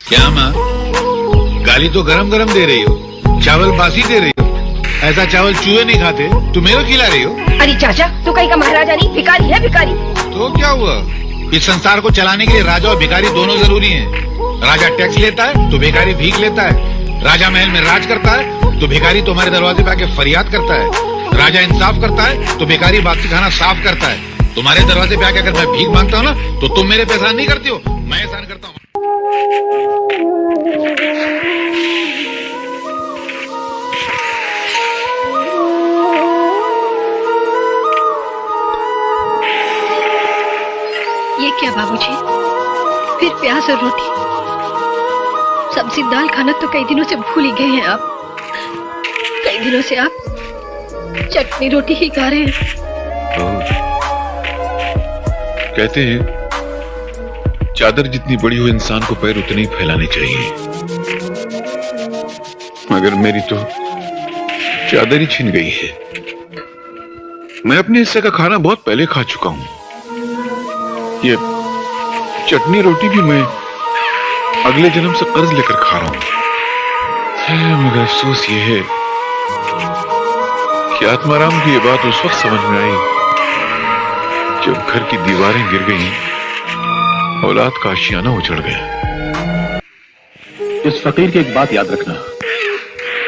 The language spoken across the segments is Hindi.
क्या माँ, गाली तो गरम गरम दे रही हो, चावल बासी दे रही हो। ऐसा चावल चूहे नहीं खाते, तुम मेरे को खिला रही हो। अरे चाचा, तू कहीं का महाराजा नहीं, भिखारी है भिखारी। तो क्या हुआ, इस संसार को चलाने के लिए राजा और भिखारी दोनों जरूरी हैं। राजा टैक्स लेता है तो भिखारी भीख लेता है। राजा महल में राज करता है तो भिखारी तुम्हारे दरवाजे पे आके फरियाद करता है। राजा इंसाफ करता है तो भिखारी बासी खाना साफ करता है। तुम्हारे दरवाजे पे आके अगर मैं भीख मांगता हूँ ना, तो तुम मेरे पे एहसान नहीं करती हो, मैं एहसान करता हूँ। ये क्या बाबूजी, फिर प्याज और रोटी? सब्जी दाल खाना तो कई दिनों से भूल ही गए हैं आप। कई दिनों से आप चटनी रोटी ही खा रहे हैं। कहते हैं चादर जितनी बड़ी हो इंसान को पैर उतने ही फैलाने चाहिए, मगर मेरी तो चादर ही छिन गई है। मैं अपने हिस्से का खाना बहुत पहले खा चुका हूं। ये चटनी रोटी भी मैं अगले जन्म से कर्ज लेकर खा रहा हूं। मगर अफसोस ये है कि आत्माराम की ये बात उस वक्त समझ में आई जब घर की दीवारें गिर गईं, औलाद का आशियाना उजड़ गया। इस फकीर की एक बात याद रखना,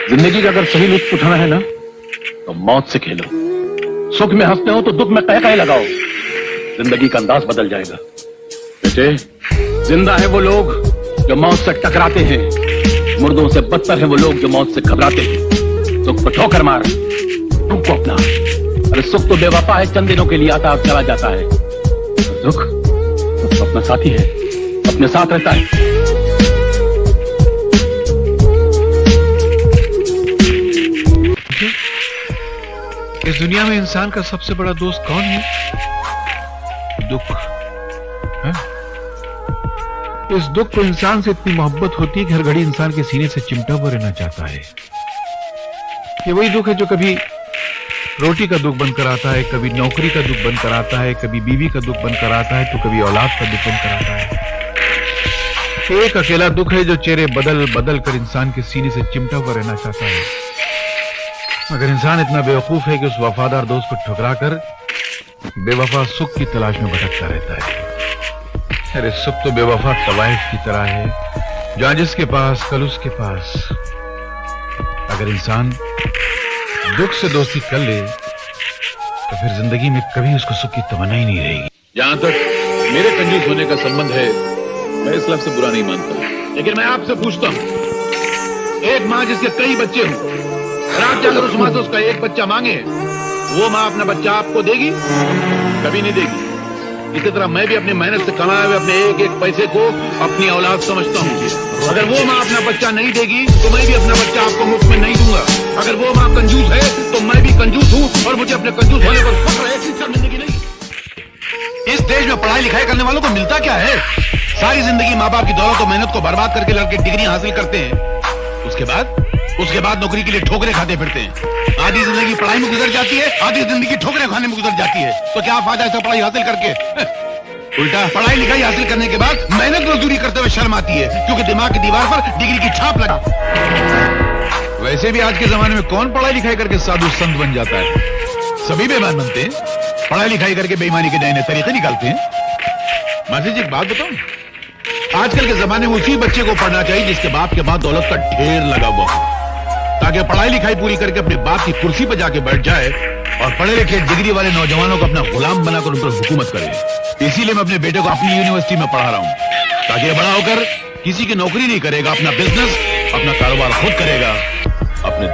जिंदगी का अगर सही लुत्फ उठाना है ना, तो मौत से खेलो। सुख में हंसते हो तो दुख में कह लगाओ, जिंदगी का अंदाज बदल जाएगा। बेटे, जिंदा है वो लोग जो मौत से टकराते हैं, मुर्दों से बदतर है वो लोग जो मौत से घबराते हैं। सुख को ठोकर मार, दुख को अपना। अरे सुख तो बेवफा है, चंद दिनों के लिए आता और चला जाता है। दुख तो अपना साथी है, अपने साथ रहता है। इस दुनिया में इंसान का सबसे बड़ा दोस्त कौन है? दुख है? इस दुख को इंसान से इतनी मोहब्बत होती है कि हर घड़ी इंसान के सीने से चिमटा हुआ रहना चाहता है। ये वही दुख है जो कभी रोटी का दुख बनकर आता है, कभी नौकरी का दुख बनकर आता है, कभी बीवी का दुख बनकर आता है, तो कभी औलाद का दुख बनकर आता है। एक अकेला दुख है जो चेहरे बदल बदल कर इंसान के सीने से चिमटा हुआ रहना चाहता है। मगर इंसान इतना बेवकूफ है कि उस वफादार दोस्त को ठुकरा कर बेवफा सुख की तलाश में भटकता रहता है। अरे सुख तो बेवफा तवाइफ की तरह है, जहां जिसके पास कल उसके पास। अगर इंसान दुख से दोस्ती कर ले तो फिर जिंदगी में कभी उसको सुख की तमन्ना ही नहीं रहेगी। जहां तक मेरे कंजूस होने का संबंध है, मैं इस लफ्ज़ से बुरा नहीं मानता, लेकिन मैं आपसे पूछता हूं, एक माँ जिसके कई बच्चे हों, रात जाकर उस माँ से उसका एक बच्चा मांगे, वो माँ अपना बच्चा आपको देगी? कभी नहीं देगी। इसी तरह मैं भी अपनी मेहनत से कमाए हुए अपने एक एक पैसे को अपनी औलाद समझता हूँ। अगर वो माँ अपना बच्चा नहीं देगी तो मैं भी अपना बच्चा आपको मुफ्त में नहीं दूंगा। अगर वो माँ कंजूस है तो मैं भी कंजूस हूँ, और मुझे अपने कंजूस होने पर फख्र है, शर्मिंदगी नहीं। इस देश में पढ़ाई लिखाई करने वालों को मिलता क्या है? सारी जिंदगी माँ बाप की दौलत और मेहनत को बर्बाद करके लड़के डिग्री हासिल करते हैं, उसके बाद नौकरी के लिए ठोकरे खाते फिरते हैं। आधी जिंदगी पढ़ाई में गुजर जाती है, आधी जिंदगी ठोकरे खाने में गुजर जाती है। तो क्या फायदा ऐसा पढ़ाई हासिल करके? उल्टा पढ़ाई लिखाई हासिल करने के बाद मेहनत मजदूरी करते हुए शर्म आती है, क्योंकि दिमाग की दीवार पर डिग्री की छाप लगा। वैसे भी आज के जमाने में कौन पढ़ाई लिखाई करके साधु संत बन जाता है? सभी बेईमान बनते हैं, पढ़ाई लिखाई करके बेईमानी के नए नए तरीके निकालते हैं। मासी जी, एक बात बताऊं, आजकल के जमाने में उसी बच्चे को पढ़ना चाहिए जिसके बाप के बाद दौलत का ढेर लगा हुआ हो, ताकि पढ़ाई लिखाई पूरी करके अपने बाप की कुर्सी पर जाके बैठ जाए और पढ़े लिखे डिग्री वाले नौजवानों को अपना गुलाम बनाकर उन पर हुकूमत करे। इसीलिए मैं अपने बेटे को अपनी यूनिवर्सिटी में पढ़ा रहा हूं, ताकि ये बड़ा होकर किसी की नौकरी नहीं करेगा, अपना बिजनेस, अपना कारोबार खुद करेगा। अपने